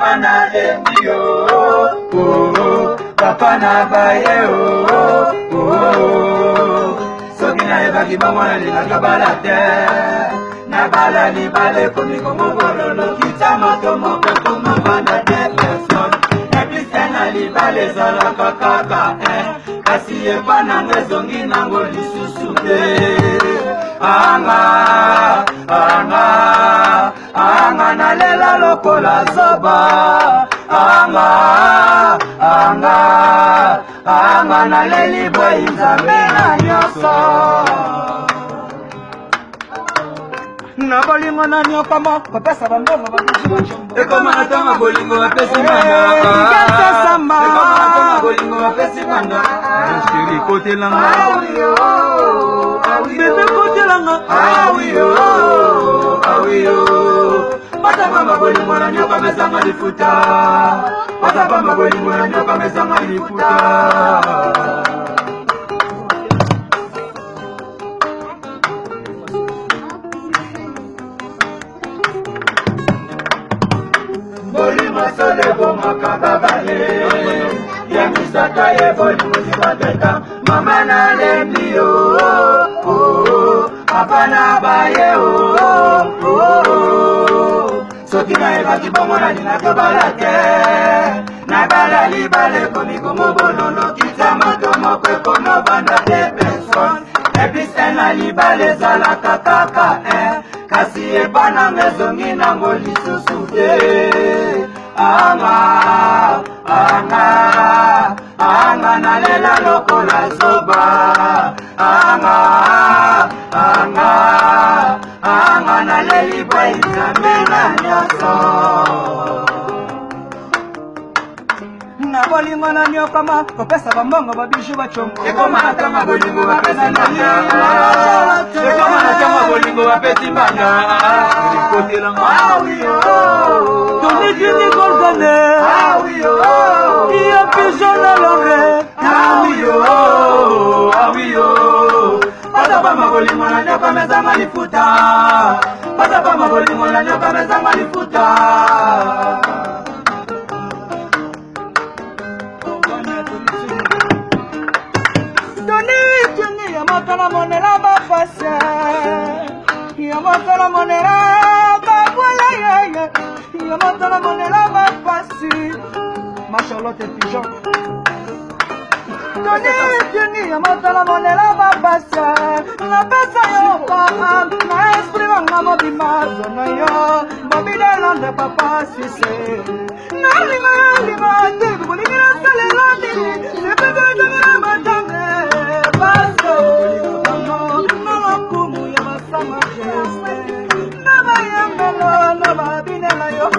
mama na lemio, papa na baye soki na ebaki bamwana lingaka balate na bala libale komiko mobololo kita moto moko komobanda te personne eplise na libale ezalaka kaka kasi epananga ezongi nango lisusu te anga nalela lokola zoba anga naleli boyi nzambe na nyonso na bolingo na nyokama kopesa bambongo bakuzi bachombo ekoma na tama bolingo bapesi banda ekoma na tama bolingo bapesi banda shiri kotelanga bebe kotelanga awiyo pata mama bolingo na nyoka mesanga lifuta pata mama bolingo na nyoka mesanga lifuta Bolima sole bomaka babale ya misaka ye bolimo zibateka mama na lemio papa na baye soki na ebaki bomona ninaka balate na bala libale komiko mobonono kita moto moko ekomobanda te personne eplise na libale ezalaka kaka kasi epananga ezongi nango lisusu te anga nalela lokola zoba anga naleli boyi nzambe na nyonso na bolingo na nyokama kopesa bambongo babiju bachombo ekoma na tama bolingo bapesi mbanda ekoma na tama bolingo bapesi mbanda kotelanga tonijini golgane iya pijona lore awiyo pata bama bolingo na nyoka mezanga lifuta pata bama bolingo na nyoka mezanga lifuta Toni yamotala monela bafase yamotala monela babwala yeye yamotala monela bafasi ma Charlotte pigeon Toni yamotala monela bafase na pesa yo papa na esprit wanga mobima zona yo mobile lande papa suisse na lima te bolinga sale landi se pega de matanga baso no kumu ya masama jeste na bayamelo na babinela yo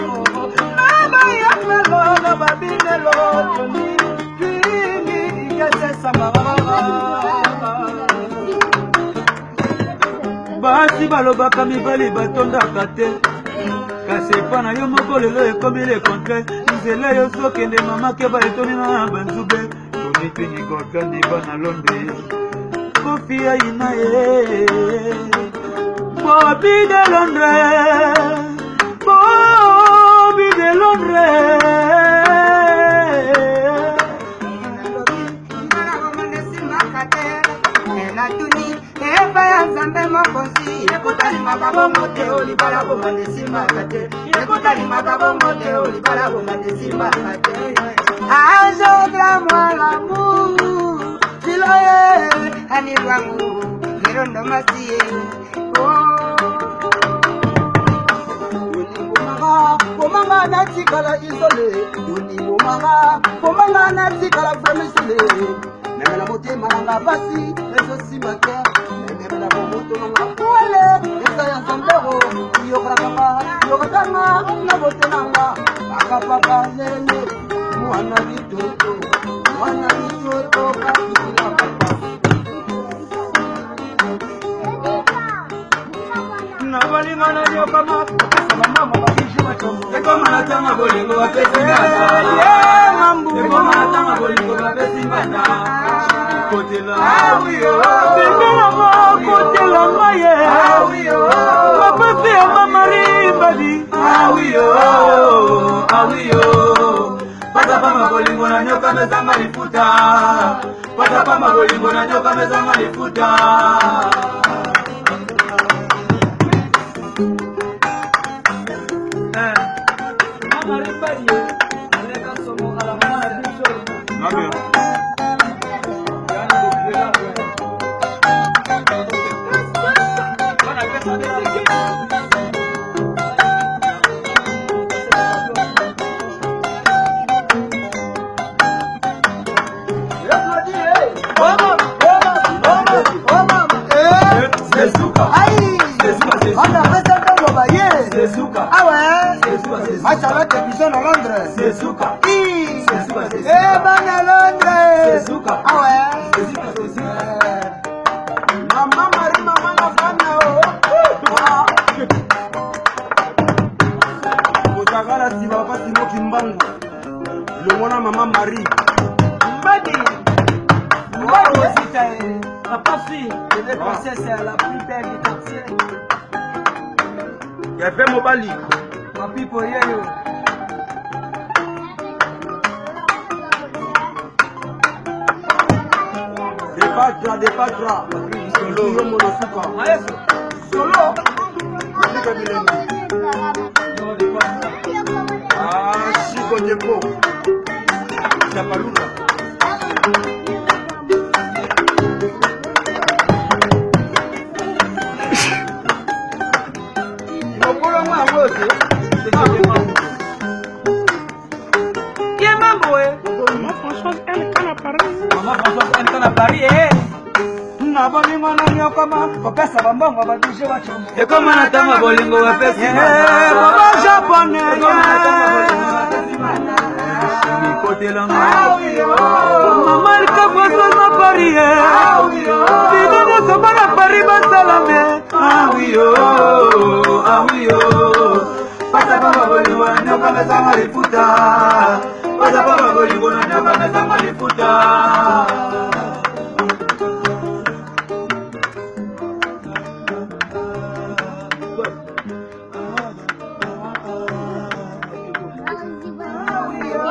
na bayamelo na babinelo ni ya sesa mama basi balobaka mibali batondaka te kasi epa na yo moko lelo ekomi le contraire nzela yo sokende mamake baetoni na banzube tonitini kokandi bana londre kofi aina ye Bobby de Londres Nzambe mokonzi ekutali makabo mote olibala bonga desimba kate ekutali makabo mote olibala bonga desimba kate azogra mwala mu siloye ani wangu nirondo masiye komanga natikala isole unimomanga komanga natikala famisile nemela motema nanga pasi ezosimaka nemela momoto nanga pole esaya nzambero yokatanga na bote nanga akapapa nene mwana bitoto kakila papa na balinga na yokama mama babiji matombo ekoma na tama bolingo bapesi ngamba ekoma na tama bolingo bapesi ngamba kotela awiyo bengela mo kotela maye awiyo bapesi mama mari everybody. Awiyo. Pata pama bolingo na nyoka mezanga lifuta. Pata pama bolingo na nyoka mezanga lifuta. Mama everybody. Aleka somo ala mama everybody. Amen. Maman Marie. La pas fille, les princesses, c'est la plus belle du quartier. Il y avait mon bali. Ma pipe pour rien. Des patra. Solo, monosuka. Maestro, solo. Ah, Chico Diepo. Chapaluna. Maman Françoise, elle canne à Paris, na bolingo na nyokoma kopesa bambongo badije wacho Ekoma na tama bolingo wa pesi baba japonais Maman likaposa na Paris Bidongo soba na Paris basalame Awiyo Pata baba bolingo na nyoka mezanga lifuta Pata baba bolingo na nyoka mezanga lifuta Awiyo